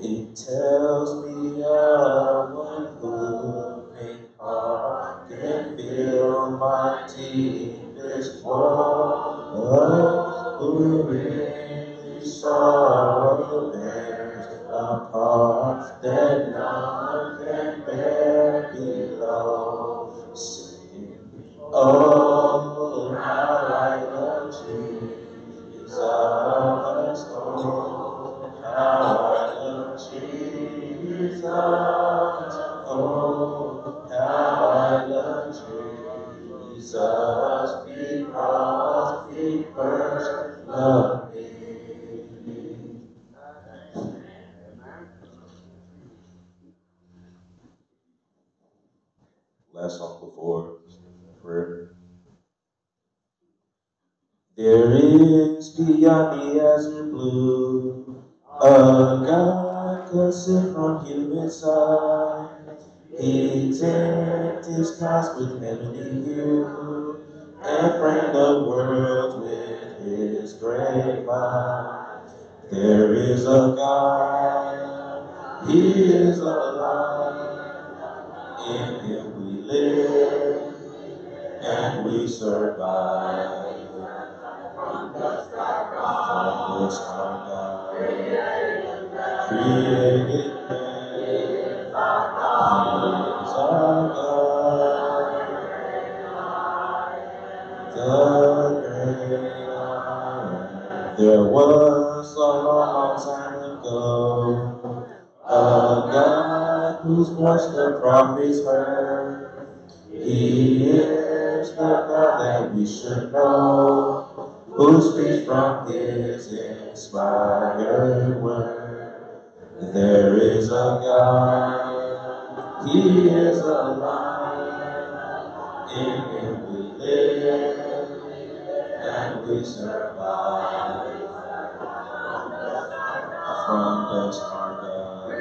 It tells me of one moving heart can feel my deepest woe. Who really sorrow bears a part that none can bear below. Sing, oh, how I love Jesus, oh, how I love Jesus, oh, how I love Jesus, because He first loved me. Last song before prayer. There is beyond the azure blue a God concealed from human sight. He decked his skies with heavenly view and framed the world with his great mind. There is a God, He is alive. In Him we live and we survive. From the start God created man. He is our God, the great I am. There was a long time ago a God whose voice the prophets heard. He is the God that we should know, who speaks from His inspired word. There is a God, He is alive. In Him we live and we survive. From dust our God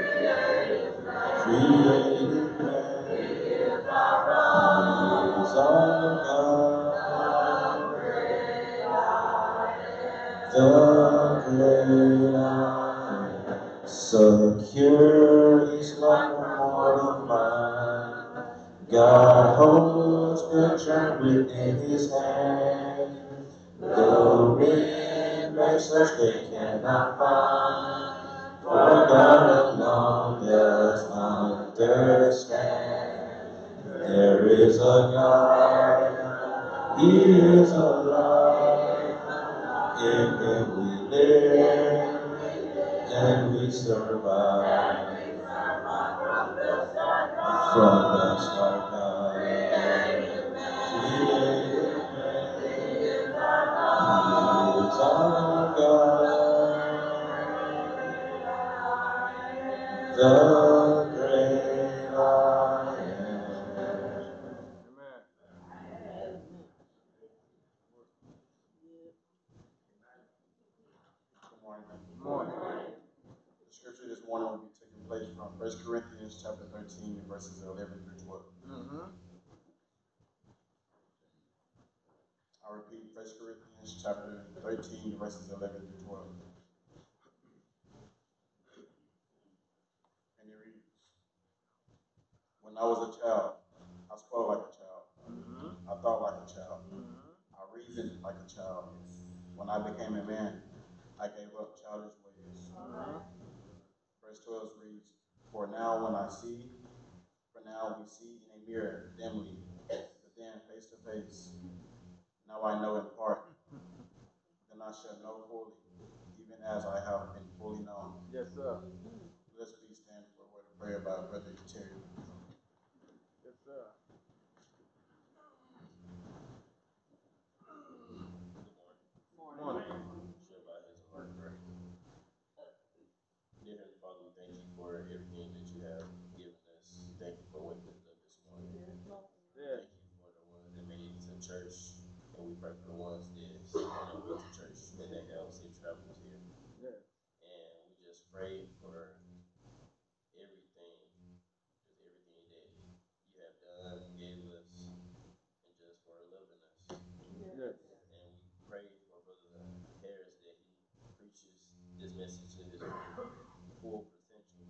created man. He is our God, the great I am. Secure is like a mortal mind. God holds the germ within His hand. The wind may search, they cannot find. For God alone does understand. There is a God, He is alive. In Him we live and we survive. From the start God created man. He is our God, the great I am. Good morning. Good morning. The scripture this morning will be taking place from 1 Corinthians chapter 13, verses 11 through 12. I repeat, 1 Corinthians chapter 13, verses 11 through 12. And it reads, when I was a child, I spoke like a child. I thought like a child. I reasoned like a child. When I became a man, I gave up childish ways. Verse 12 reads, for now we see in a mirror dimly, but then face to face. Now I know in part, then I shall know fully, even as I have been fully known. Yes, sir. Let's please stand for a word of prayer by Brother Terry. Yes, sir. Good morning. Share by His word of prayer. Dear Heavenly Father, we thank you for everything that you have given us. Thank you for waking us up this morning. Thank you for the ones that made it to church, and we pray for the ones that on their way to church, that they have safe travels here. And we just pray for everything, just everything that you have done, gave us, and just for loving us. And we pray for Brother Harris that he preaches this message to his full potential.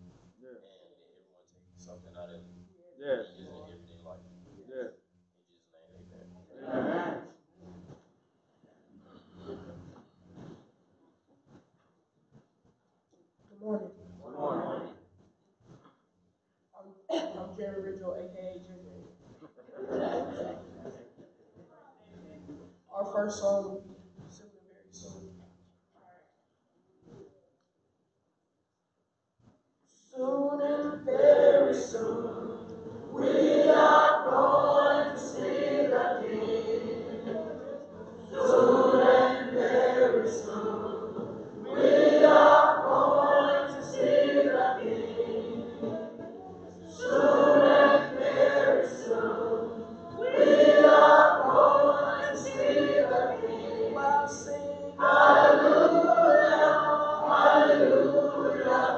something out of it. Yes. Using it everyday life. Yes. In Jesus' name, amen. Amen. Good morning. Good morning. I'm Jerry Ridgel, aka JJ. Our first song will be soon and very soon. Soon and very soon, we are going to see the King. Soon and very soon, we are going to see the King. Soon and very soon, we are going to see the King. While singing hallelujah, hallelujah,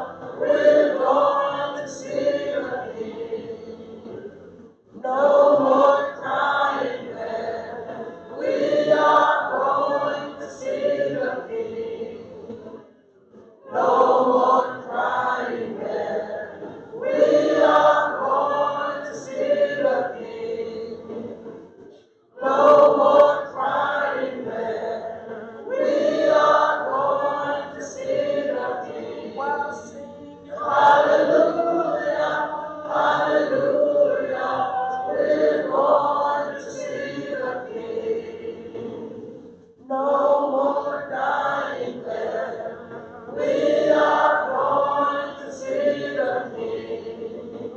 we're going to see the King. No more crying there. We are going to see the King. No more crying there. We are going to see the King. No more crying there. We are going to see the King. While singing hallelujah, hallelujah, we're going to see the King. No more dying there. We are going to see the King.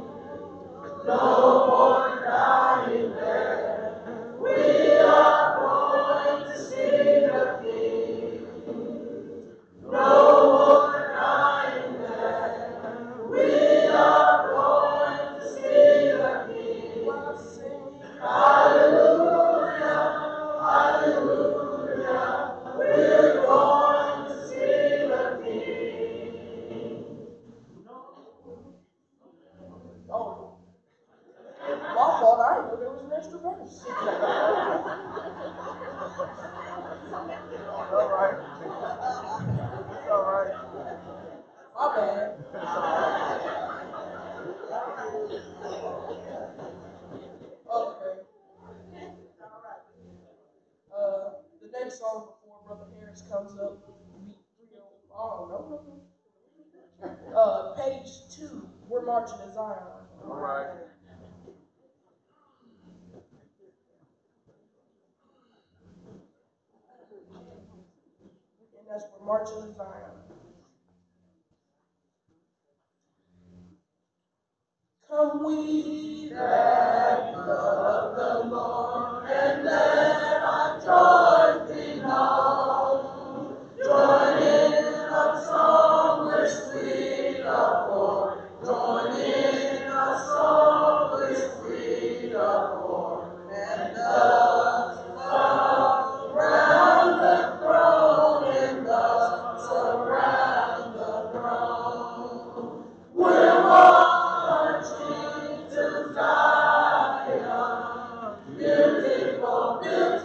No more dying there. We are going to see the King. No more dying there. We are going to see the King. While singing hallelujah, hallelujah, we're going to see the King. Oh, my fault. I didn't know there was an extra verse. All right. It's all right. My bad. Okay. The next song before Brother Harris comes up will be 30. Oh, no. Page 2. We're marching to Zion. All right. And that's We're marching to Zion. Come we that love the Lord, and let our joy be known. Join in a song with sweet accord. Join in a song with sweet accord. And thus surround the throne, and thus surround the throne. We're marching to Zion, beautiful, beautiful.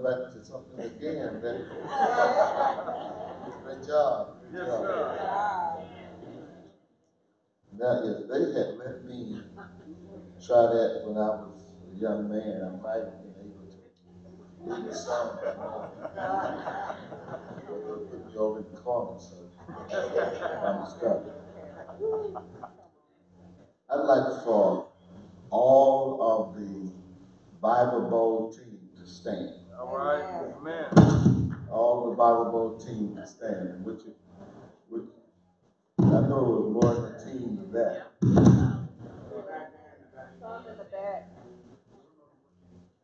back to something again. Then. Great job. Great job. Now, if they had let me try that when I was a young man, I might have been able to lead the song by now. But they'll put me over in the corner, so I'm stuck. I'd like for all of the Bible Bowl team to stand. All right. Amen. All the Bible Bowl team to stand. And I know it was more than a team than that.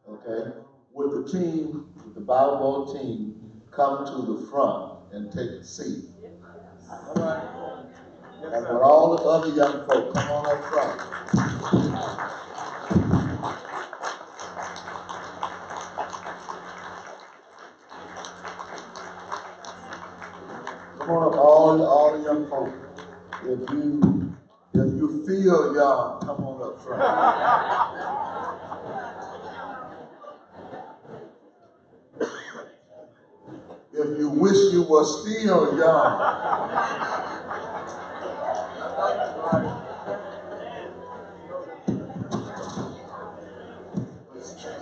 Okay? Would the Bible Bowl team come to the front and take a seat? All right. Yes, And sir. with all the other young folk, come on up front. Come on up, all the young folk. If you feel young, come on up front. If you wish you were still young,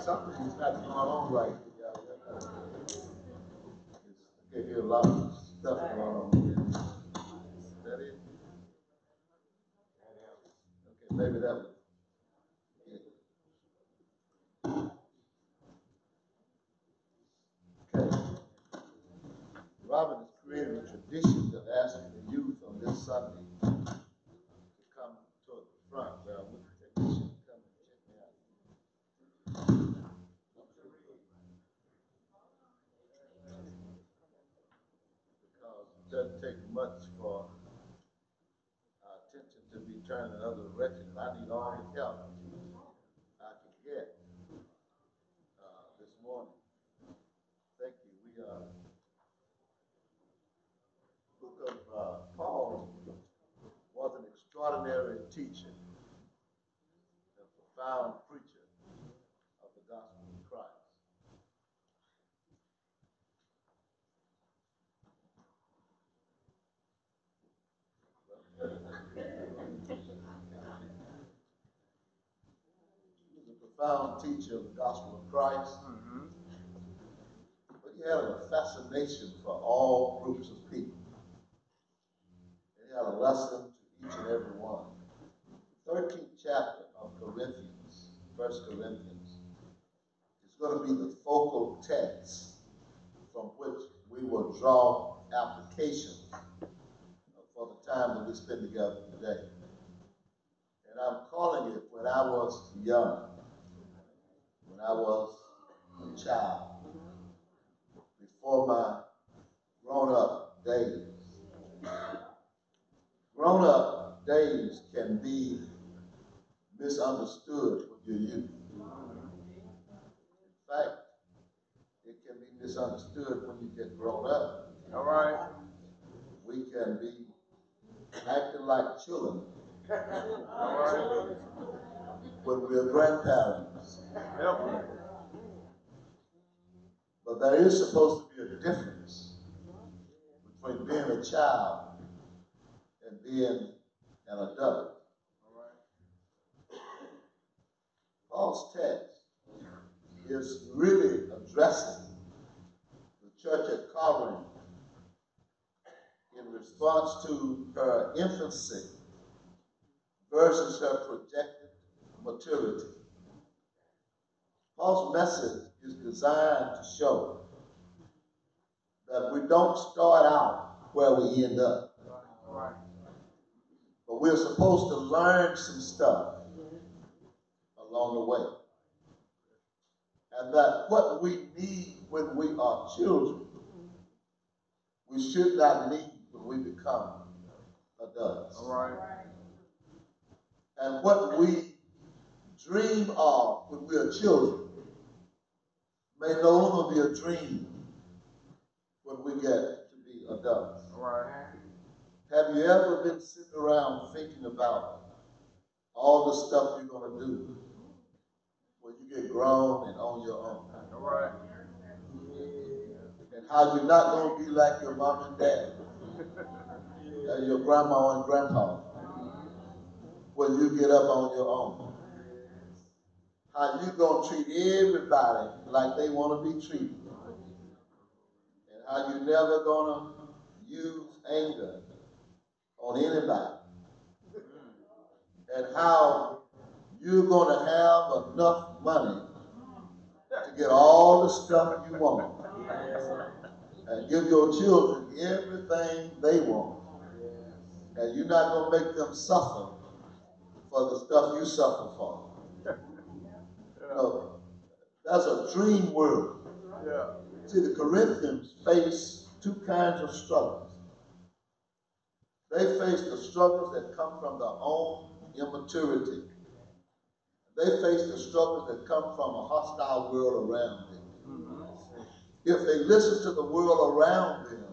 something's not going on right here. I can hear a lot of stuff going on. Is that it? Okay, maybe that was it. Okay. Robert has created a tradition of asking the youth on this Sunday to come toward the front. Well, I wouldn't take this shit to come and check me out. Because it doesn't take much for our attention to be turned in other directions. I need all the help I can get this morning. Thank you. Book of Paul was an extraordinary teacher, a profound preacher of the gospel of Christ. He was a profound teacher of the gospel of Christ, but he had a fascination for all groups of people. And he had a lesson to each and every one. The 13th chapter of Corinthians, 1 Corinthians, is going to be the focal text from which we will draw applications for the time that we spend together today. And I'm calling it When I Was Young, when I was a child, before my grown-up days. Grown-up days can be misunderstood when you're youth. In fact, it can be misunderstood when you get grown up. All right. We can be acting like children when we're grandparents. But there is supposed to be a difference between being a child and being an adult. Paul's text is really addressing the church at Corinth in response to her infancy versus her projected maturity. Paul's message is designed to show that we don't start out where we end up. But we're supposed to learn some stuff along the way. And that what we need when we are children, we should not need when we become adults. All right. And what we dream of when we are children may no longer be a dream when we get to be adults. All right. Have you ever been sitting around thinking about all the stuff you're going to do when you get grown and on your own? All right. and how you're not going to be like your mom and dad, and your grandma and grandpa when you get up on your own. How you going to treat everybody like they want to be treated. And how you never going to use anger on anybody. And how you're going to have enough money to get all the stuff you want. And give your children everything they want. And you're not going to make them suffer for the stuff you suffer for. You know, that's a dream world. See, the Corinthians face two kinds of struggles. They face the struggles that come from their own immaturity. They face the struggles that come from a hostile world around them. If they listen to the world around them,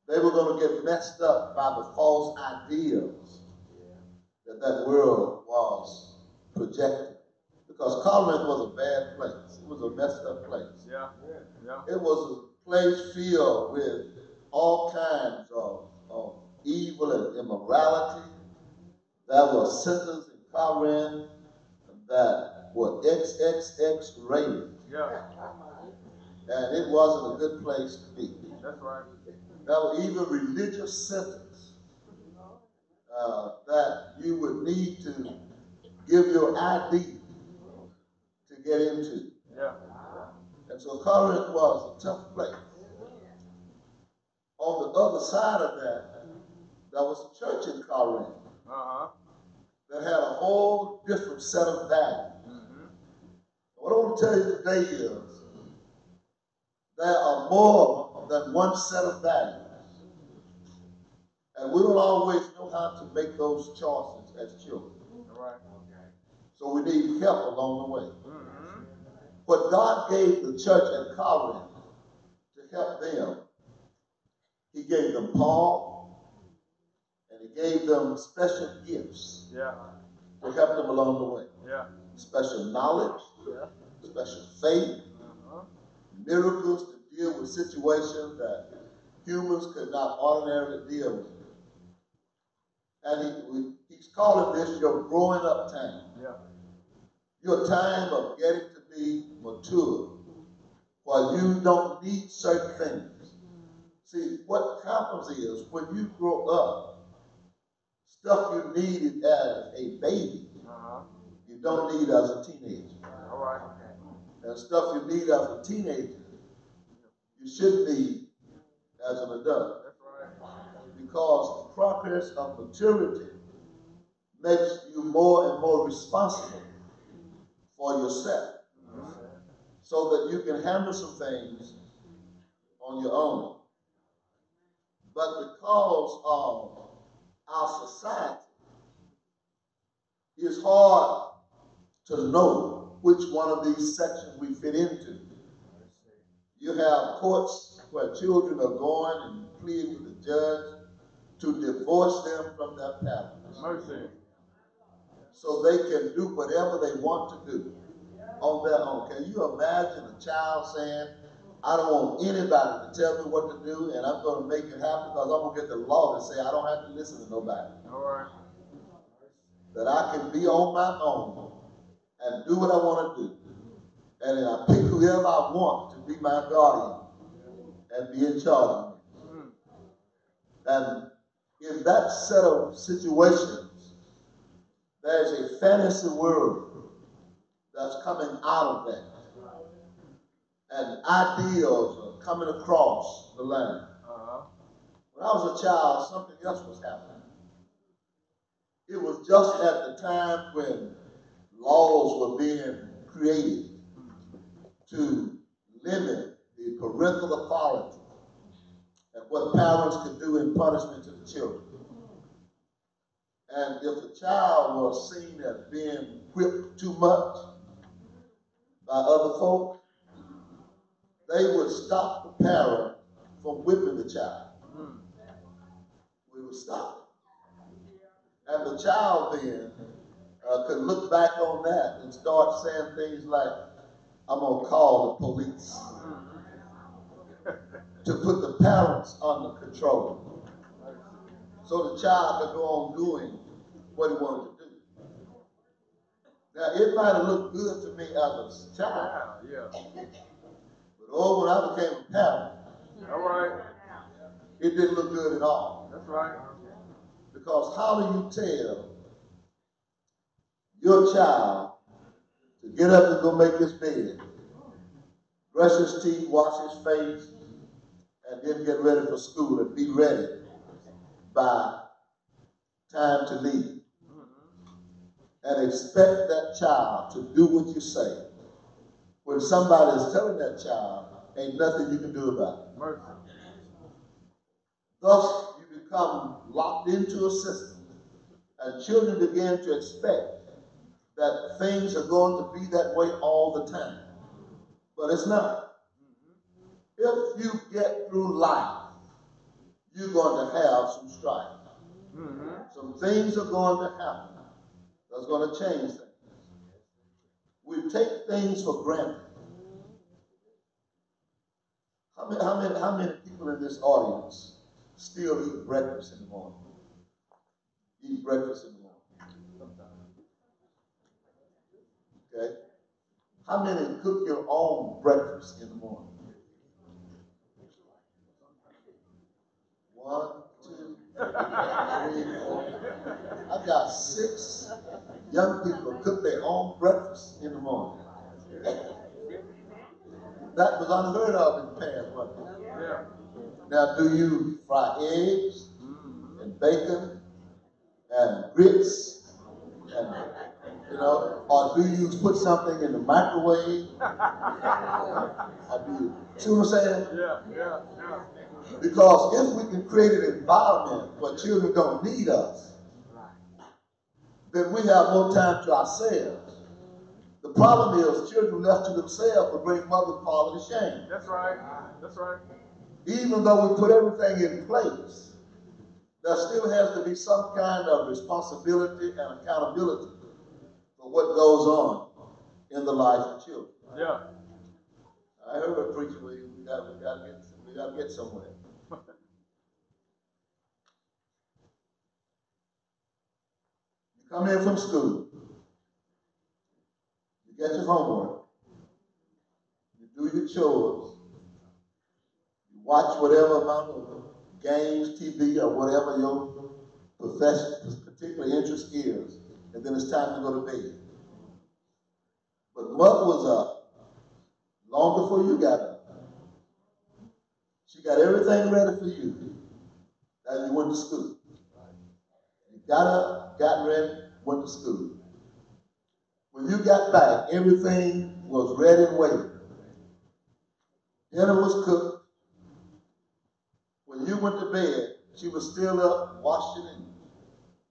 they were going to get messed up by the false ideas that that world was projecting. Because Corinth was a bad place. It was a messed up place. It was a place filled with all kinds of evil and immorality. There were centers in Corinth that were XXX rated. And it wasn't a good place to be. That's right. There were even religious centers that you would need to give your ID to get into. And so Corinth was a tough place. On the other side of that, there was a church in Corinth that had a whole different set of values. What I want to tell you today is there are more than one set of values. And we don't always know how to make those choices as children. So we need help along the way. What God gave the church at Corinth to help them, He gave them Paul, and He gave them special gifts to help them along the way. Special knowledge, special faith, miracles to deal with situations that humans could not ordinarily deal with. And he's calling this your growing up time. Your time of getting to be mature, where you don't need certain things. See, what happens is when you grow up, stuff you needed as a baby, you don't need as a teenager. And stuff you need as a teenager, you should need as an adult. Because the progress of maturity makes you more and more responsible for yourself, so that you can handle some things on your own. But because of our society, it's hard to know which one of these sections we fit into. You have courts where children are going and pleading with the judge to divorce them from their parents. So they can do whatever they want to do on their own. Can you imagine a child saying, I don't want anybody to tell me what to do, and I'm going to make it happen because I'm going to get the law to say I don't have to listen to nobody. That I can be on my own and do what I want to do. And then I pick whoever I want to be my guardian and be in charge of me. And in that set of situations, there's a fantasy world that's coming out of that. And ideals are coming across the land. When I was a child, something else was happening. It was just at the time when laws were being created to limit the parental authority and what parents could do in punishment to the children. And if a child was seen as being whipped too much by other folk, they would stop the parent from whipping the child. We would stop it. And the child then could look back on that and start saying things like, I'm going to call the police. to put the parents under control. So the child could go on doing what he wanted to do. Now, it might have looked good to me as a child. Yeah. But when I became a parent, All right. it didn't look good at all. That's right. Because how do you tell your child to get up and go make his bed, brush his teeth, wash his face, and then get ready for school and be ready by time to leave? And expect that child to do what you say when somebody is telling that child ain't nothing you can do about it. Mercy. Thus, you become locked into a system, and children begin to expect that things are going to be that way all the time. But it's not. If you get through life, you're going to have some strife. Some things are going to happen that's going to change things. We take things for granted. How many people in this audience still eat breakfast in the morning? Eat breakfast in the morning. Okay? How many cook your own breakfast in the morning? 1, 2, 3, 4. I've got 6 young people who cook their own breakfast in the morning. That was unheard of in the past, wasn't it? Yeah. Now, do you fry eggs and bacon and grits and, or do you put something in the microwave? Or do you see what I'm saying? Yeah. Because if we can create an environment where children don't need us, then we have more time to ourselves. The problem is children left to themselves will bring mother and father to shame. That's right. That's right. Even though we put everything in place, there still has to be some kind of responsibility and accountability for what goes on in the life of children. Yeah. I heard a preacher, we got to get somewhere. You come in from school, you get your homework, you do your chores, you watch whatever amount of games, TV, or whatever your particular interest is, and then it's time to go to bed. But mother was up long before you got up. She got everything ready for you as you went to school. You got up, got ready, went to school. When you got back, everything was ready and waiting. Dinner was cooked. When you went to bed, she was still up, washing and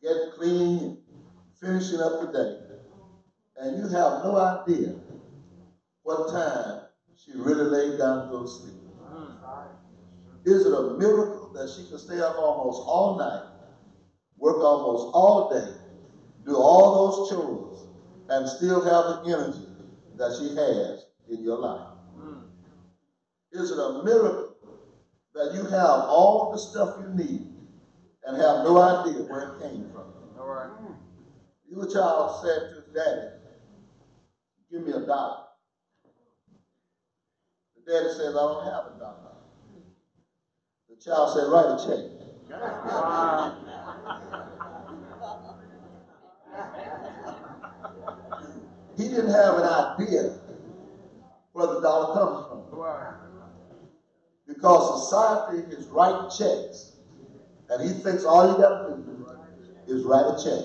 getting clean and finishing up the day. And you have no idea what time she really laid down to go to sleep. Is it a miracle that she could stay up almost all night, work almost all day, do all those chores, and still have the energy that she has in your life? Is it a miracle that you have all the stuff you need and have no idea where it came from? All right. Your child said to his daddy, "Give me $1." The daddy says, "I don't have $1." The child said, "Write a check." Wow. He didn't have an idea where the dollar comes from. Wow. Because society is writing checks, and he thinks all you got to do is write a check.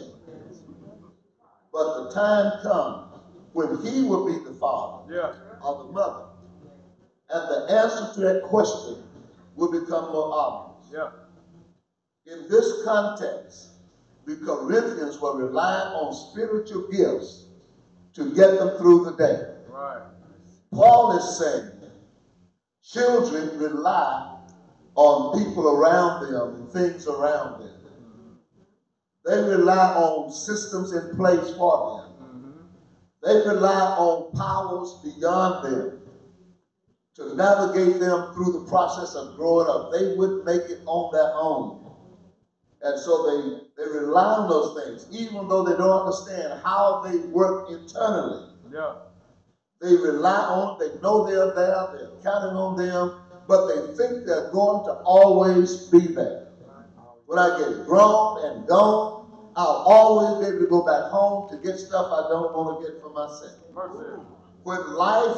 But the time comes when he will be the father or the mother, and the answer to that question will become more obvious. Yeah. In this context, the Corinthians were relying on spiritual gifts to get them through the day. Right. Paul is saying children rely on people around them and things around them. They rely on systems in place for them. They rely on powers beyond them. to navigate them through the process of growing up. They wouldn't make it on their own. And so they rely on those things, even though they don't understand how they work internally. Yeah. They rely on, they know they're there, they're counting on them, but they think they're going to always be there. When I get grown and gone, I'll always be able to go back home to get stuff I don't want to get for myself. Mercy. When life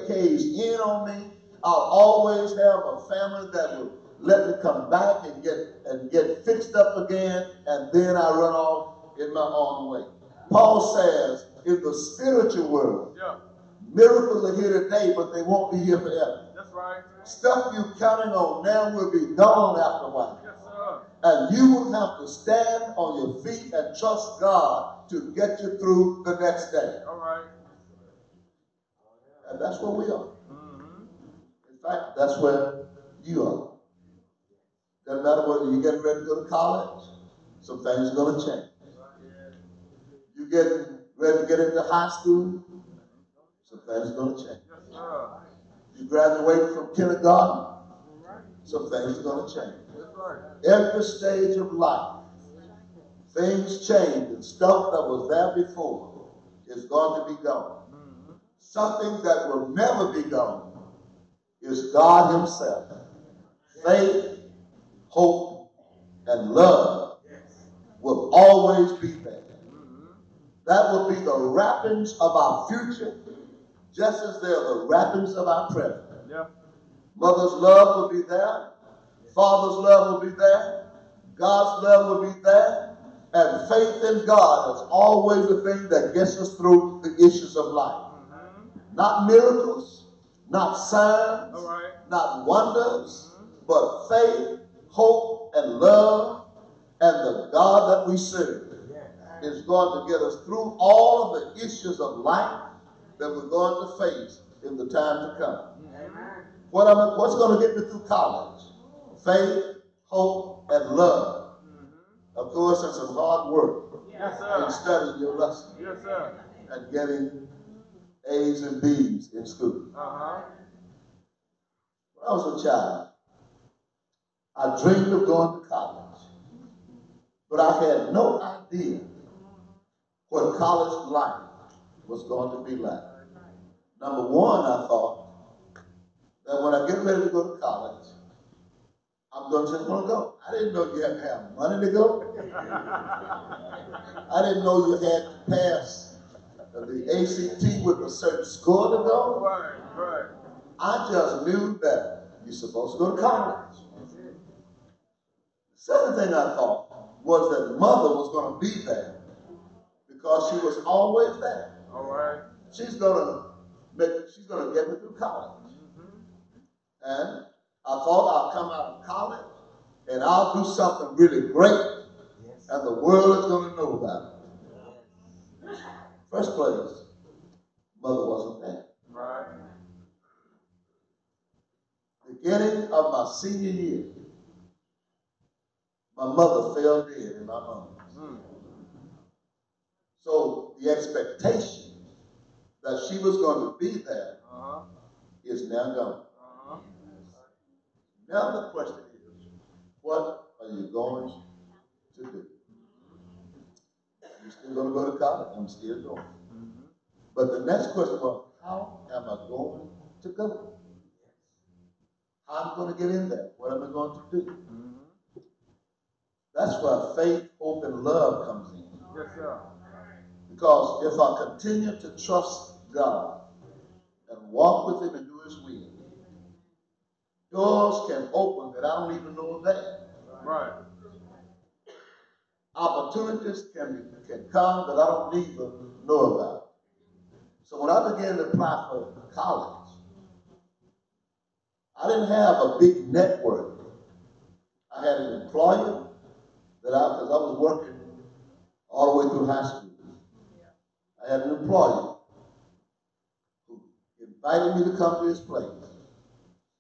caves in on me, I'll always have a family that will let me come back and get fixed up again, and then I run off in my own way. Paul says, in the spiritual world, Yeah. miracles are here today, but they won't be here forever. That's right. Stuff you're counting on now will be gone after a while. Yes, sir. And you will have to stand on your feet and trust God to get you through the next day. All right. And that's where we are. Mm-hmm. In fact, that's where you are. Doesn't matter whether you're getting ready to go to college, some things are going to change. You're getting ready to get into high school, some things are going to change. Yes, sir. You graduate from kindergarten, some things are going to change. That's right. Every stage of life, things change, and stuff that was there before is going to be gone. Mm-hmm. Something that will never be gone is God Himself. Faith, hope, and love will always be there. That will be the wrappings of our future, just as they're the wrappings of our present. Yeah. Mother's love will be there. Father's love will be there. God's love will be there. And faith in God is always the thing that gets us through the issues of life. Not miracles, not signs, All right. not wonders, but faith, hope, and love, and the God that we serve is going to get us through all of the issues of life that we're going to face in the time to come. What's going to get me through college? Faith, hope, and love. Of course, and some hard work Yes, in sir. studying your lesson Yes, sir. and getting A's and B's in school. Uh-huh. When I was a child, I dreamed of going to college, but I had no idea what college life was going to be like. Number one, I thought that when I get ready to go to college, I'm just going to go. I didn't know you had to have money to go. I didn't know you had to pass the ACT with a certain score to go. Right, right. I just knew that you're supposed to go to college. The second thing I thought was that mother was going to be there because she was always there. All right. She's going to get me through college. And I thought I'll come out of college and I'll do something really great, and the world is going to know about it. First place, mother wasn't there. Right. Beginning of my senior year, my mother fell dead in my arms. So the expectation that she was going to be there is now gone. Now the question is, what are you going to do? You're still going to go to college? I'm still going. But the next question was, how am I going to go? How am I going to get in there? What am I going to do? That's where faith, hope, and love comes in. Yes, sir. Because if I continue to trust God and walk with Him and do His will, doors can open that I don't even know are there. Right. Opportunities can come that I don't even know about. So when I began to apply for college, I didn't have a big network. I had an employer because I was working all the way through high school. I had an employer who invited me to come to his place.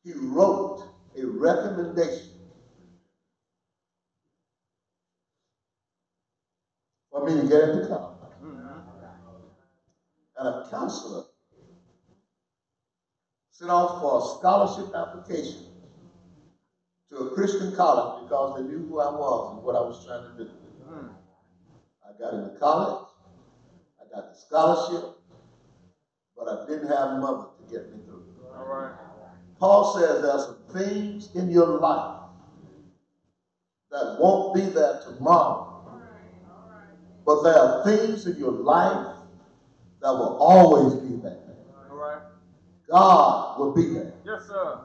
He wrote a recommendation for me to get into college. And a counselor sent off for a scholarship application to a Christian college because they knew who I was and what I was trying to do. I got into college, I got the scholarship, but I didn't have mother to get me through. All right. Paul says there are some things in your life that won't be there tomorrow, but there are things in your life that will always be there. All right. God will be there. Yes, sir.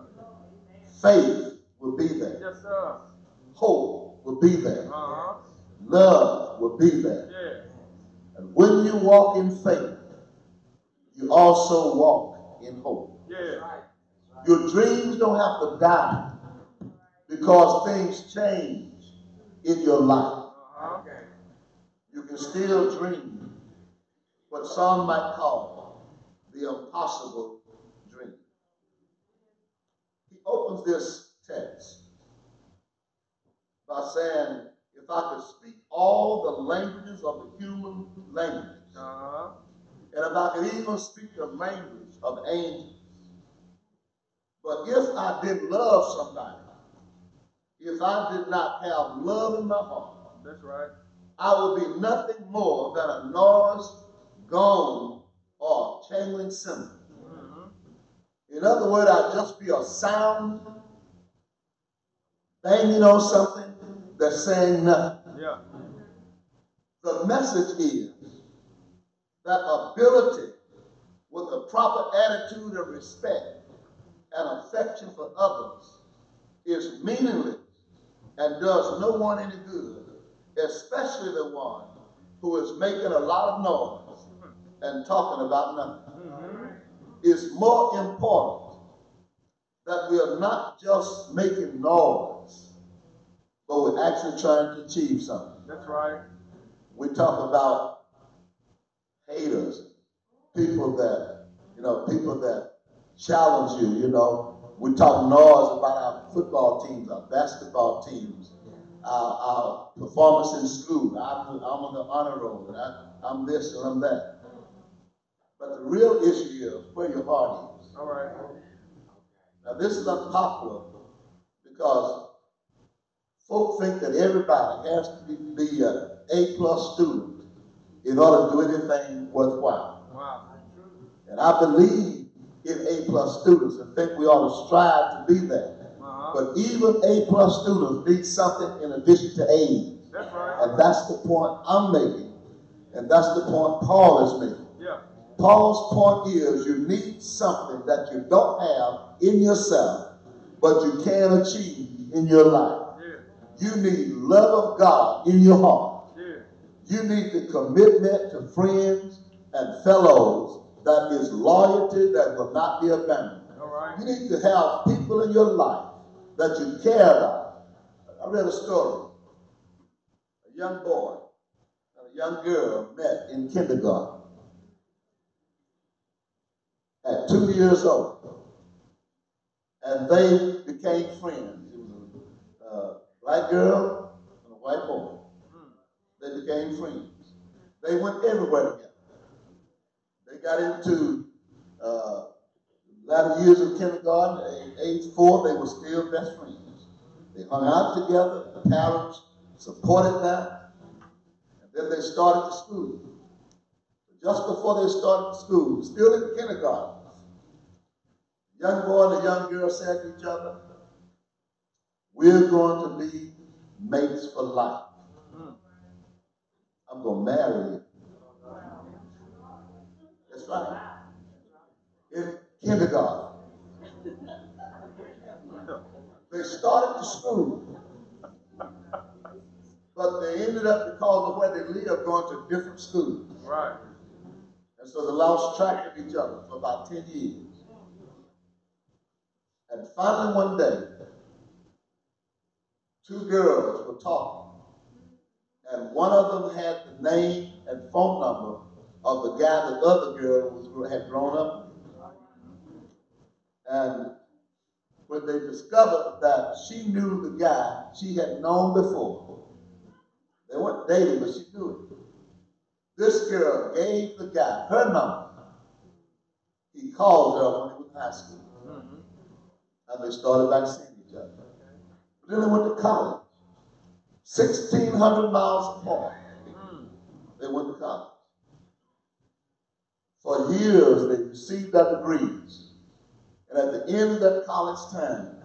Faith will be there. Yes, sir. Hope will be there. Uh-huh. Love will be there. Yeah. And when you walk in faith, you also walk in hope. Yeah. Your dreams don't have to die because things change in your life. Uh-huh. You can still dream what some might call the impossible dream. He opens this text by saying, if I could speak all the languages of the human language, Uh-huh. and if I could even speak the language of angels, but if I didn't love somebody, if I did not have love in my heart, That's right. I would be nothing more than a noise, gong, or jangling cymbal. In other words, I'd just be a sound banging on something that's saying nothing. Yeah. The message is that ability with a proper attitude of respect and affection for others is meaningless and does no one any good, especially the one who is making a lot of noise and talking about nothing. It's more important that we are not just making noise, but we're actually trying to achieve something. That's right. We talk about haters, people that challenge you, We talk noise about our football teams, our basketball teams, our performance in school. I'm on the honor roll, and I'm this and I'm that. But the real issue is where your heart is. All right. Now, this is unpopular because folk think that everybody has to be an A+ student in order to do anything worthwhile. Wow. And I believe in A+ students and think we ought to strive to be that. Uh-huh. But even A+ students need something in addition to A's. That's right. And that's the point I'm making. And that's the point Paul is making. Yeah. Paul's point is you need something that you don't have in yourself, but you can achieve in your life. Yeah. You need love of God in your heart. Yeah. You need the commitment to friends and fellows that is loyalty that will not be abandoned. All right. You need to have people in your life that you care about. I read a story. A young boy and a young girl met in kindergarten at 2 years old, and they became friends. It was a black girl and a white boy. They became friends. They went everywhere together. They got into latter years of kindergarten. At age 4, they were still best friends. They hung out together. The parents supported them. And then they started the school. Just before they started school, still in kindergarten, the young boy and the young girl said to each other, "We're going to be mates for life. I'm going to marry you." That's right. In kindergarten. They started the school, but they ended up, because of where they lived, going to different schools. Right. And so they lost track of each other for about 10 years. And finally one day, two girls were talking, and one of them had the name and phone number of the guy the other girl had grown up with. And when they discovered that she knew the guy she had known before, they weren't dating, but she knew it. This girl gave the guy her number. He called her when he was in high school. and they started back seeing each other. But then they went to college. 1,600 miles apart. They went to college. For years, they received their degrees. And at the end of that college time,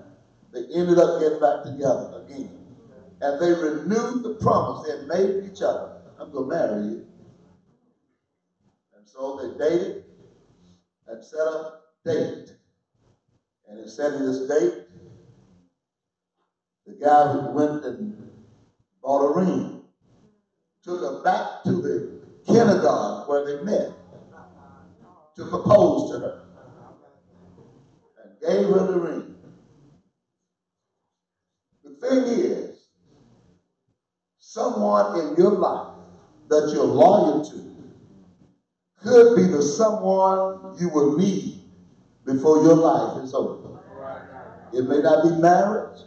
they ended up getting back together again. And they renewed the promise they had made to each other. I'm going to marry you. And so they dated and set a date. And in setting this date, the guy who went and bought a ring took her back to the kindergarten where they met to propose to her and gave her the ring. The thing is, someone in your life that you're loyal to could be the someone you will need before your life is over. It may not be marriage,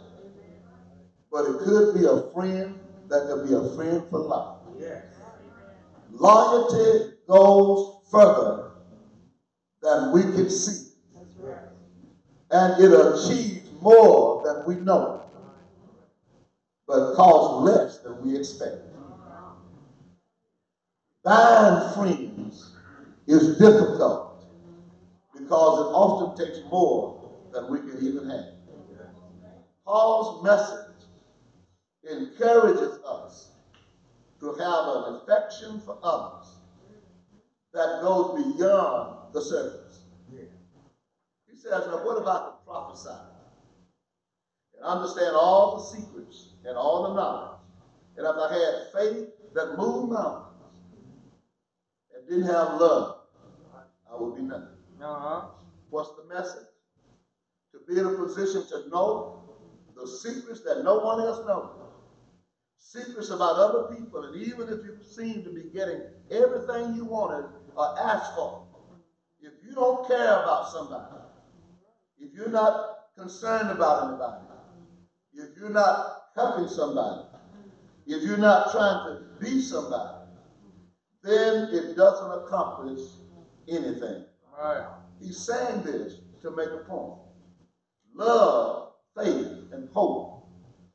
but it could be a friend that could be a friend for life. Loyalty goes further than we can see. And it achieves more than we know, but costs less than we expect. Buying friends is difficult because it often takes more than we can even have. Paul's message encourages us to have an affection for others that goes beyond the surface. He says, now what about the prophesying? And understand all the secrets and all the knowledge. And if I had faith that moved mountains and didn't have love, I would be nothing. What's the message? To be in a position to know the secrets that no one else knows. Secrets about other people, and even if you seem to be getting everything you wanted or asked for, if you don't care about somebody, if you're not concerned about anybody, if you're not helping somebody, if you're not trying to be somebody, then it doesn't accomplish anything. Right. He's saying this to make a point. Love, faith, and hope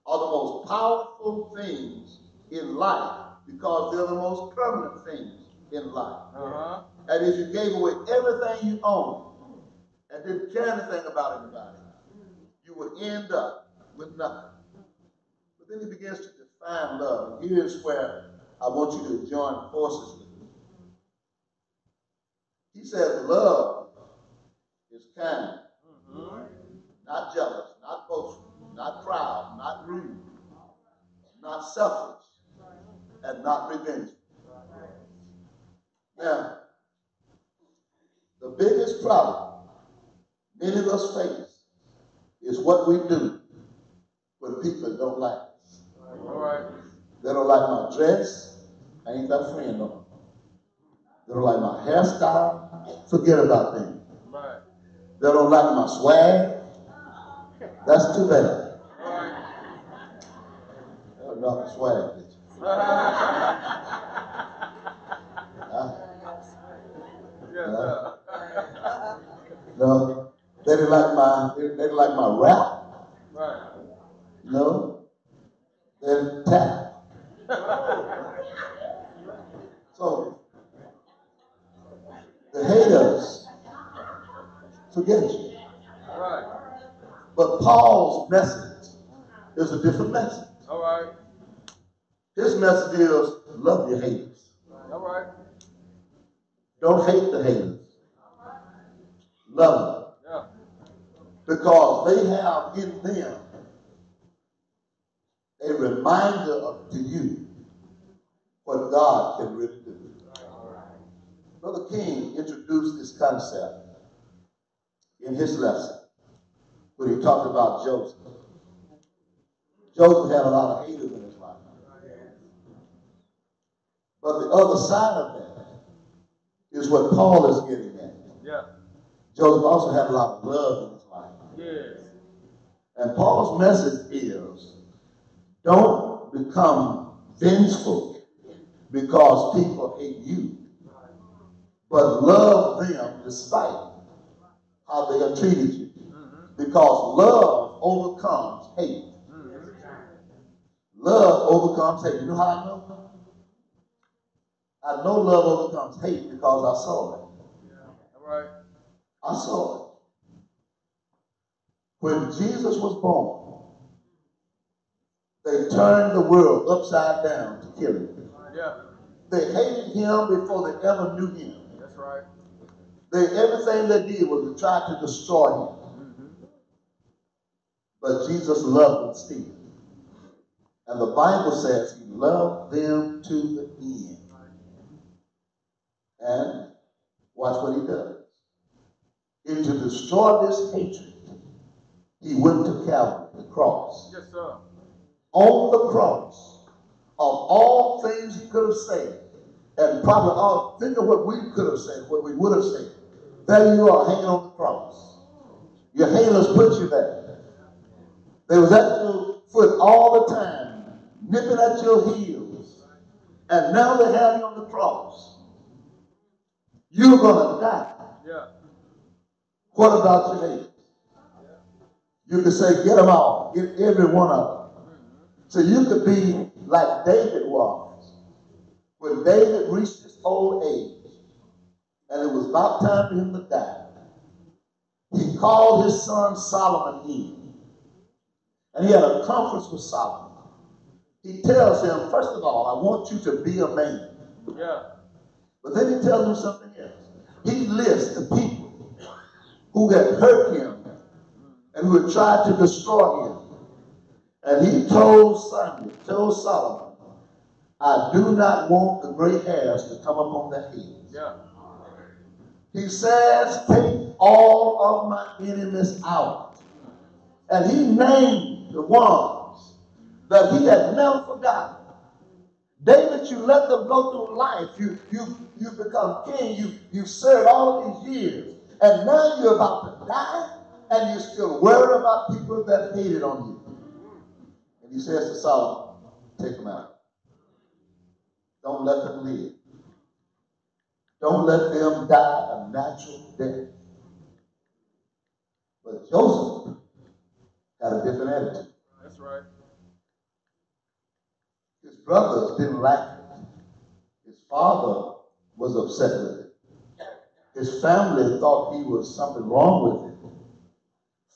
are the most powerful things in life because they're the most permanent things in life. And if you gave away everything you own and didn't care anything about anybody, you would end up with nothing. But then he begins to define love. Here's where I want you to join forces with me. He says love is kind, not jealous, not boastful, not proud, not rude, not selfish, and not revengeful. Now, the biggest problem many of us face is what we do when people don't like us. They don't like my dress, I ain't got a friend no more. They don't like my hairstyle, forget about them. They don't like my swag, that's too bad. They don't like my swag, did you? No, they didn't like my rap. No, they're tap. So the haters forget you. But Paul's message is a different message. His message is love your haters. Don't hate the haters. Love them. Because they have in them a reminder to you what God can really do. Brother King introduced this concept in his lesson when he talked about Joseph. Joseph had a lot of haters in his life. But the other side of that is what Paul is getting at. Joseph also had a lot of love in his life. And Paul's message is, don't become vengeful because people hate you, but love them despite how they have treated you. Because love overcomes hate. Love overcomes hate. You know how I know? I know love overcomes hate because I saw it. All right. I saw it. When Jesus was born, they turned the world upside down to kill him. Yeah. They hated him before they ever knew him. That's right. Everything they did was to try to destroy him. But Jesus loved them still. And the Bible says he loved them to the end. And watch what he does. And to destroy this hatred, he went to Calvary, the cross. Yes, sir. On the cross, of all things he could have said, and probably all, think of what we could have said, what we would have said. There you are, hanging on the cross. Your haters put you there. They was at your foot all the time, nipping at your heels. And now they have you on the cross. You're going to die. Yeah. What about your haters? You could say, get them all. Get every one of them. So you could be like David was. When David reached his old age, and it was about time for him to die, he called his son Solomon in. And he had a conference with Solomon. He tells him, first of all, I want you to be a man. Yeah. But then he tells him something else. He lists the people who had hurt him and who had tried to destroy him. And he told Solomon, I do not want the gray hairs to come upon their heads. Yeah. He says, take all of my enemies out. And he named the ones that he had never forgotten. David, you let them go through life. You become king. You served all of these years. And now you're about to die, and you're still worried about people that hated on you. And he says to Solomon, take them out. Don't let them live. Don't let them die a natural death. But Joseph had a different attitude. That's right. His brothers didn't like it. His father was upset with it. His family thought he was something wrong with it.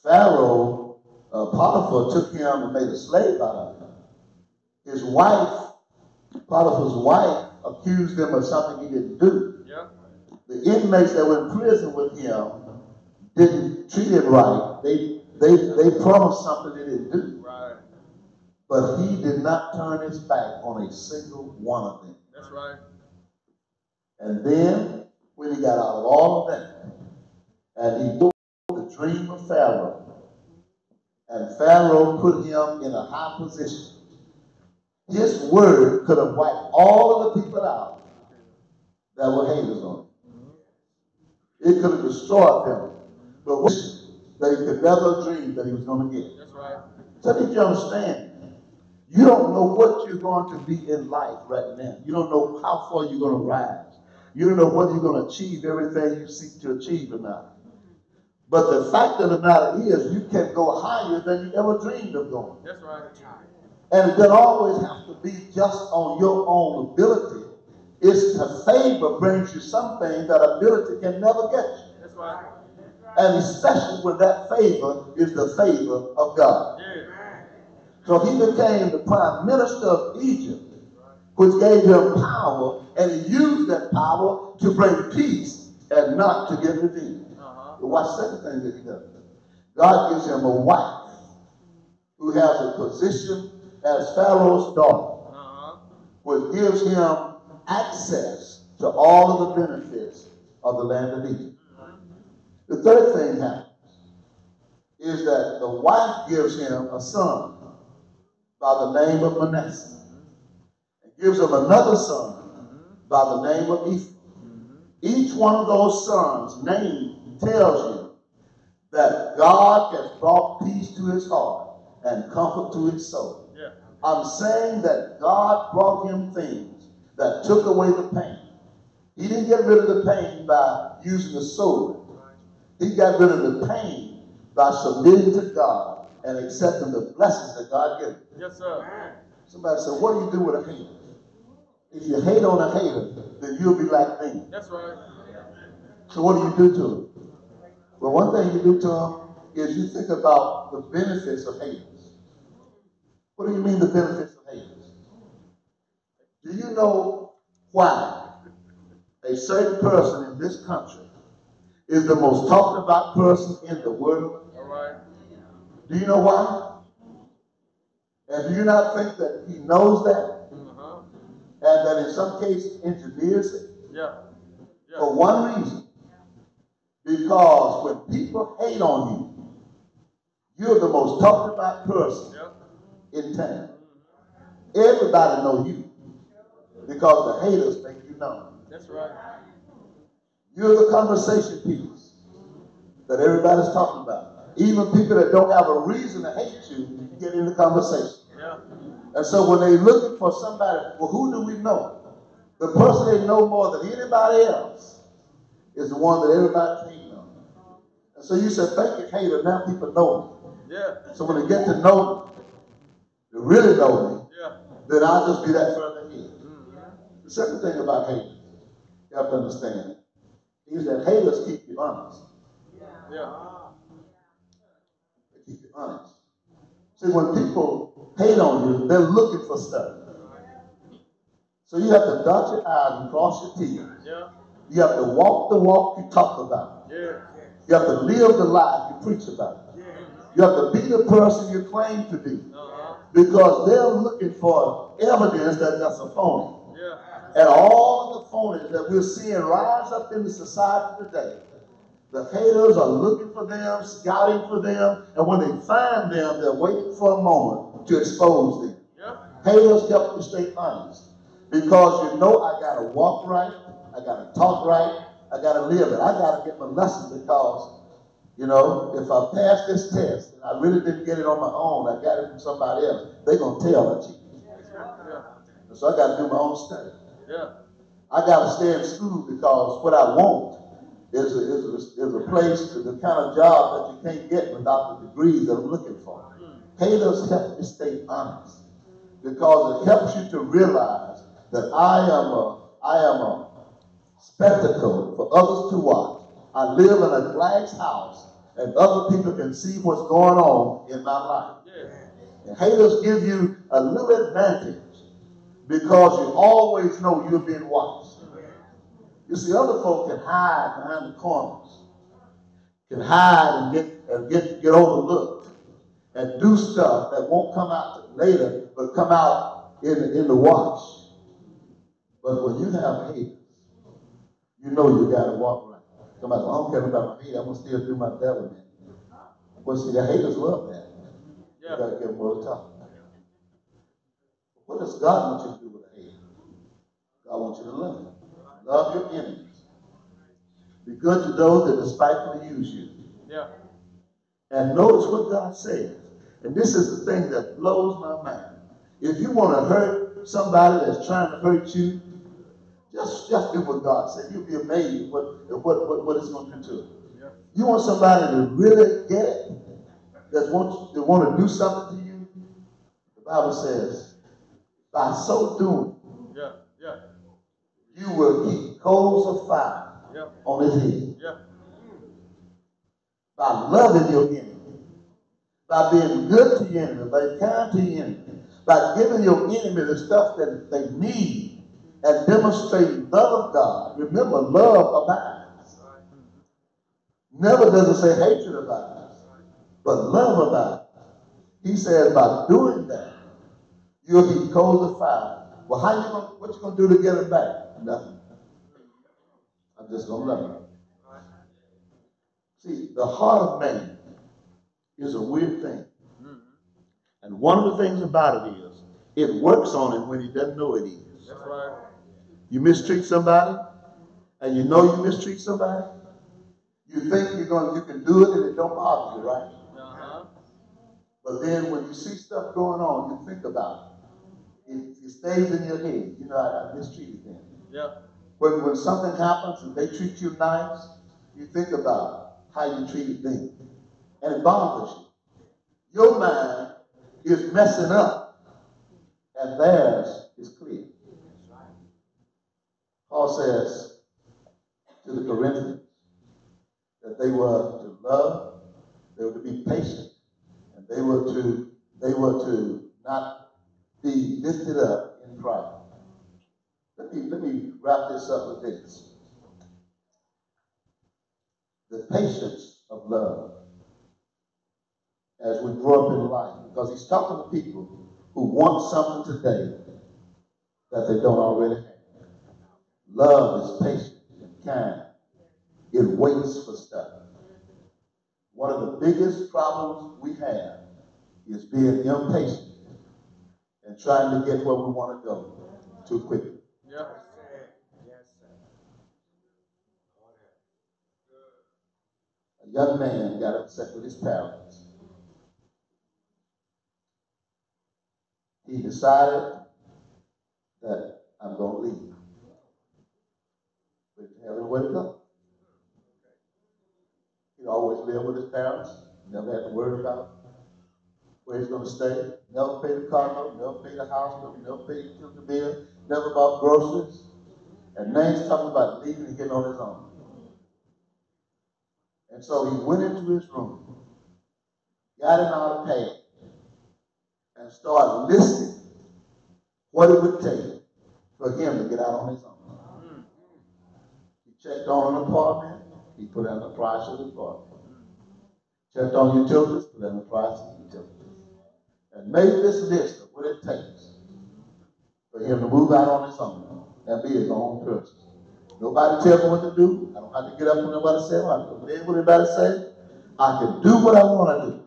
Pharaoh, Potiphar, took him and made a slave out of him. His wife, Potiphar's wife, accused him of something he didn't do. Yeah. The inmates that were in prison with him didn't treat him right. They promised something they didn't do. Right. But he did not turn his back on a single one of them. That's right. And then, when he got out of all of that, and he told the dream of Pharaoh, and Pharaoh put him in a high position, his word could have wiped all of the people out that were haters on him. It could have destroyed them. But they could never dream that he was going to get. That's right. So did you understand? You don't know what you're going to be in life right now. You don't know how far you're going to rise. You don't know whether you're going to achieve everything you seek to achieve or not. But the fact of the matter is, you can go higher than you ever dreamed of going. That's right. And it doesn't always have to be just on your own ability. It's the favor brings you something that ability can never get you. That's right. And especially when that favor is the favor of God. Yeah. So he became the prime minister of Egypt, which gave him power, and he used that power to bring peace and not to get revenge. But watch the second thing that he does. God gives him a wife who has a position as Pharaoh's daughter, which gives him access to all of the benefits of the land of Egypt. The third thing happens is that the wife gives him a son by the name of Manasseh, and gives him another son by the name of Ephraim. Each one of those sons' name tells you that God has brought peace to his heart and comfort to his soul. Yeah. I'm saying that God brought him things that took away the pain. He didn't get rid of the pain by using the sword. He got rid of the pain by submitting to God and accepting the blessings that God gives. Yes, sir. Somebody said, what do you do with a hater? If you hate on a hater, then you'll be like me. That's right. So what do you do to them? Well, one thing you do to them is you think about the benefits of haters. What do you mean the benefits of haters? Do you know why a certain person in this country is the most talked about person in the world? All right. Do you know why? And do you not think that he knows that? Uh-huh. And that in some cases engineers it? Yeah. Yeah. For one reason. Because when people hate on you, you're the most talked about person in town. Everybody knows you because the haters make you known. That's right. You're the conversation piece that everybody's talking about. Even people that don't have a reason to hate you get in the conversation. Yeah. And so when they're looking for somebody, well, who do we know? The person they know more than anybody else is the one that everybody's hating on. And so you said, thank you, hater, now people know me. Yeah. So when they get to know me, they really know me, Yeah. then I'll just be that further ahead. The second thing about haters, you have to understand, is that haters keep you honest. Yeah. They keep you honest. See, when people hate on you, they're looking for stuff. So you have to dot your I's and cross your T's. Yeah. You have to walk the walk you talk about. Yeah. You have to live the life you preach about. You have to be the person you claim to be. Because they're looking for evidence that that's a phony. Yeah. And all the phonies that we're seeing rise up in the society today, the haters are looking for them, scouting for them, and when they find them, they're waiting for a moment to expose them. Yeah. Haters help you stay honest. Because you know I gotta walk right, I gotta talk right, I gotta live it. I gotta get my lesson because, you know, if I pass this test and I really didn't get it on my own, I got it from somebody else, they're gonna tell I cheated. And so I gotta do my own study. Yeah. I gotta stay in school because what I want is a place, the kind of job that you can't get without the degrees that I'm looking for. Haters help me stay honest because it helps you to realize that I am a spectacle for others to watch. I live in a glass house and other people can see what's going on in my life. Yeah. And haters give you a little advantage because you always know you're being watched. You see, other folk can hide behind the corners, can hide and get overlooked, and do stuff that won't come out later, but come out in the watch. But when you have haters, you know you got to walk right. Somebody says, I don't care about my hate, I'm going to still do my devilment. Well, see, the haters love that. You got to give them more time. What does God want you to do with a hater? God wants you to love him. Love your enemies. Be good to those that despitefully use you. Yeah. And notice what God says. And this is the thing that blows my mind. If you want to hurt somebody that's trying to hurt you, just do what God said. You'll be amazed what it's going to do to it. Yeah. You want somebody to really get it, that want to do something to you, the Bible says, by so doing, Yeah. Yeah. you will heap coals of fire on his head. Yeah. By loving your enemy, by being good to your enemy, by being kind to your enemy, by giving your enemy the stuff that they need and demonstrating love of God. Remember, love abides. Never does it say hatred abides, but love abides. He says by doing that, you'll be coals of fire. Well, what you gonna do to get it back? Nothing. I'm just gonna love him. See, the heart of man is a weird thing. And one of the things about it is, it works on him when he doesn't know it is. That's right. You mistreat somebody, and you know you mistreat somebody, you think you can do it and it don't bother you, right? Uh-huh. But then when you see stuff going on, you think about it. It stays in your head. You know, I mistreated them. Yeah. When something happens and they treat you nice, you think about how you treated them. and it bothers you. Your mind is messing up, and theirs is clear. Paul says to the Corinthians that they were to love, they were to be patient, and they were to not be lifted up in pride. Let me wrap this up with this. The patience of love as we grow up in life, because he's talking to people who want something today that they don't already have. Love is patient and kind. It waits for stuff. One of the biggest problems we have is being impatient and trying to get where we want to go too quickly. Yeah. A young man got upset with his parents. He decided that I'm going to leave. But he had nowhere to go. He always lived with his parents, never had to worry about where he's going to stay, never paid the car note, never paid the house note, never paid the utility bill, never bought groceries. And now he's talking about leaving and getting on his own. And so he went into his room, got an iPad, and started listing what it would take for him to get out on his own. He checked on an apartment, he put in the price of the apartment. Checked on utilities, put in the price of the utilities. And made this list of what it takes for him to move out on his own and be his own person. Nobody tells me what to do. I don't have to get up when nobody says. I don't have to live what anybody says. I can do what I want to do.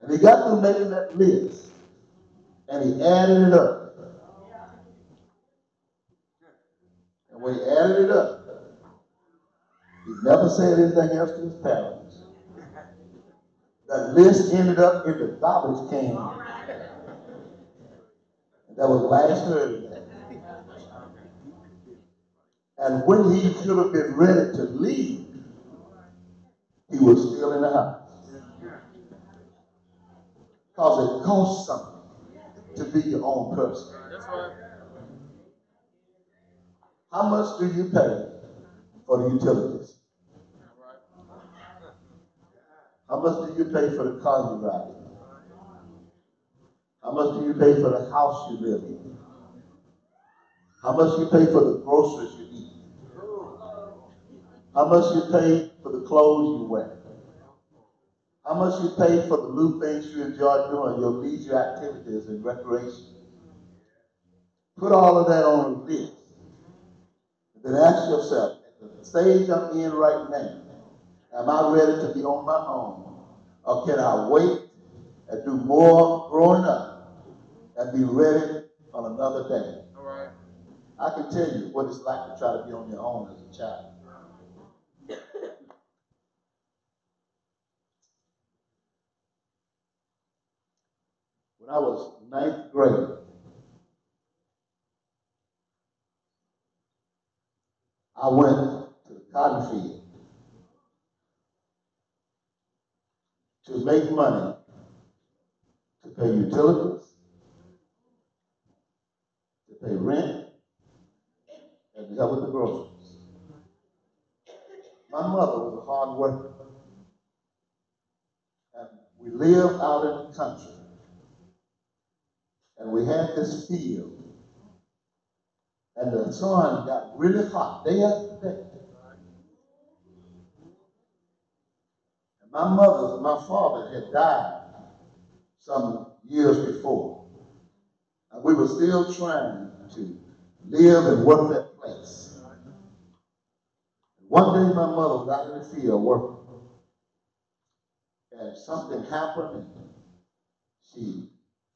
And he got through making that list, and he added it up. And when he added it up, he never said anything else to his parents. That list ended up in the garbage can. And that was last Thursday. And when he should have been ready to leave, he was still in the house. Because it costs something to be your own person. That's right. How much do you pay for the utilities? How much do you pay for the car you ride in? How much do you pay for the house you live in? How much you pay for the groceries you eat? How much you pay for the clothes you wear? How much you pay for the new things you enjoy doing, your leisure activities and recreation? Put all of that on a list. And then ask yourself, at the stage I'm in right now, am I ready to be on my own? Or can I wait and do more growing up and be ready on another day? All right. I can tell you what it's like to try to be on your own as a child. When I was ninth grade, I went to the cotton field to make money to pay utilities, to pay rent, and to help with the groceries. My mother was a hard worker, and we lived out in the country, and we had this field, and the sun got really hot day after day. And my father had died some years before, and we were still trying to live and work that place. One day my mother was out in the field working, and something happened, and she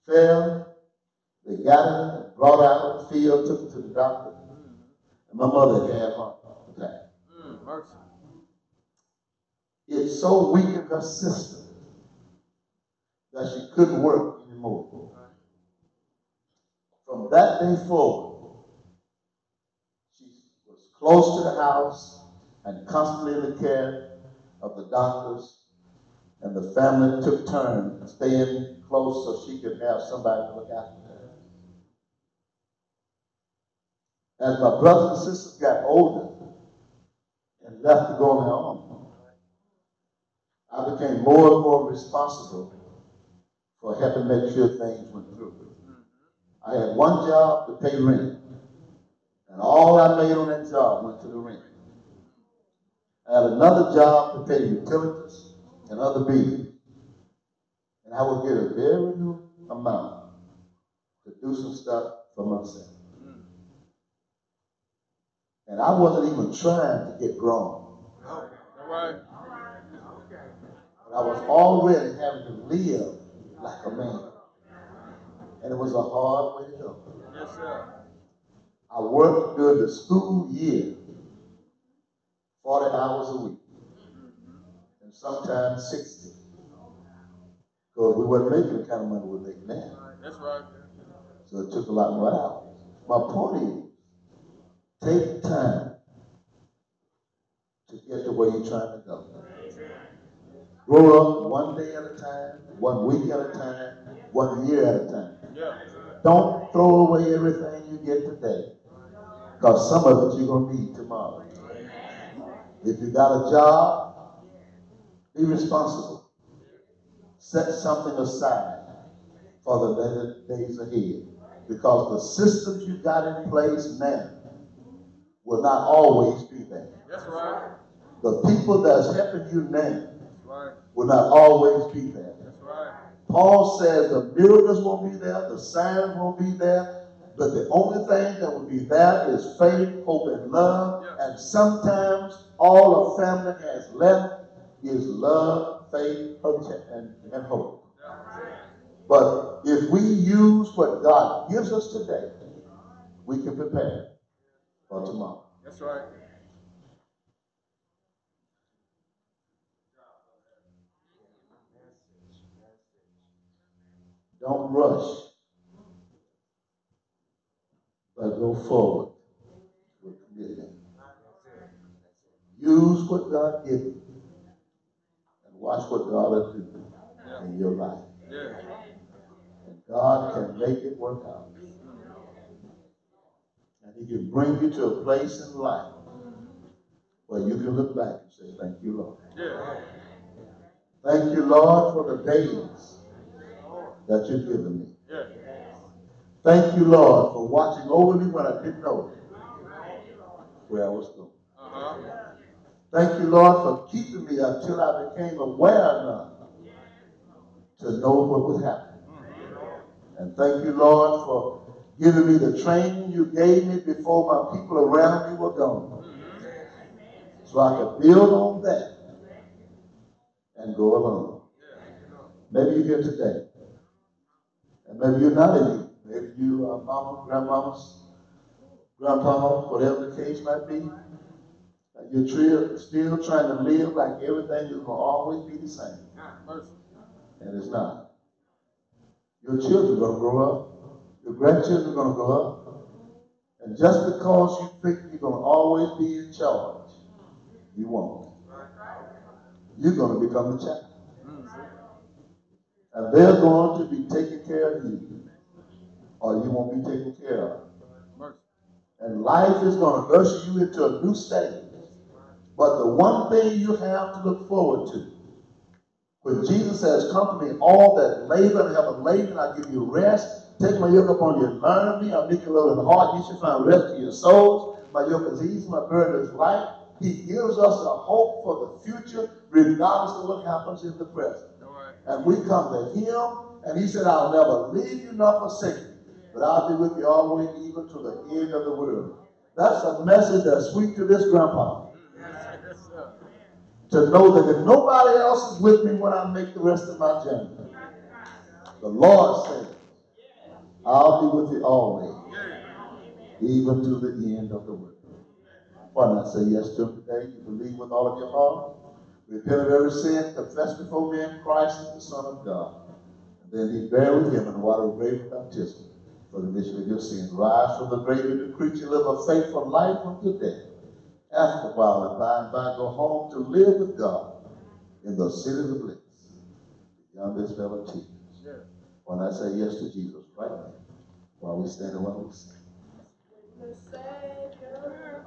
fell. They got her and brought her out of the field, took her to the doctor, and my mother had a heart attack. Mercy. It so weakened her system that she couldn't work anymore. From that day forward, she was close to the house and constantly in the care of the doctors And the family took turns staying close so she could have somebody to look after her. As my brothers and sisters got older and left to go on their own, I became more and more responsible for helping make sure things went through. I had one job to pay rent, and all I made on that job went to the rent. I had another job to pay utilities and other bills, and I would get a very little amount to do some stuff for myself. And I wasn't even trying to get grown. All right. But I was already having to live like a man. And it was a hard way to go. Yes, sir. I worked during the school year, 40 hours a week, and sometimes 60. Because we weren't making the kind of money we make now. That's right. So it took a lot more hours. My point is, take time to get to where you're trying to go. Grow up one day at a time, 1 week at a time, 1 year at a time. Yeah. Don't throw away everything you get today, because some of it you're going to need tomorrow. If you got a job, be responsible. Set something aside for the days ahead, because the systems you got in place now will not always be there. That's right. The people that's helping you now That's right. will not always be there. That's right. Paul says the miracles won't be there, the signs won't be there, but the only thing that will be there is faith, hope, and love. Yeah. And sometimes all a family has left is love, faith, and hope. Yeah. But if we use what God gives us today, we can prepare for tomorrow. That's right. Don't rush, but go forward with commitment. Use what God gives you and watch what God will do in your life. Yeah. And God can make it work out. And He can bring you to a place in life where you can look back and say, thank you, Lord. Yeah. Thank you, Lord, for the days that you've given me. Yeah. Thank you, Lord, for watching over me when I didn't know where I was going. Uh-huh. Thank you, Lord, for keeping me until I became aware enough to know what was happening. And thank you, Lord, for giving me the training you gave me before my people around me were gone. So I could build on that and go along. Maybe you're here today. And maybe you're not in here. Maybe you are mama, grandmama's, grandpa, whatever the case might be. And you're still trying to live like everything is going to always be the same. And it's not. Your children are going to grow up. Your grandchildren are going to grow up. And just because you think you're going to always be in charge, you won't. You're going to become the child. And they're going to be taking care of you, or you won't be taken care of. And life is going to usher you into a new stage. But the one thing you have to look forward to, when Jesus says, come to me, all that labor and have a laden, I'll give you rest. Take my yoke upon you and learn of me. I'll make you low in heart. You shall find rest to your souls. My yoke is easy, my burden is light. He gives us a hope for the future, regardless of what happens in the present. And we come to Him, and He said, I'll never leave you nor forsake you, but I'll be with you always, even to the end of the world. That's a message that's sweet to this grandpa. To know that if nobody else is with me when I make the rest of my journey, the Lord says, I'll be with you always, even to the end of the world. Why not say yes to Him today? You believe with all of your heart, repent of every sin, confess before men Christ is the Son of God. And then He buried with Him in the water of grave baptism for the remission of your sins. Rise from the grave into creature, live a faithful life unto death. After a while, and by go home to live with God in the city of the bliss. youngest fellow teachers. Yeah. When I say yes to Jesus right now, while we stand and while we sing. The Savior,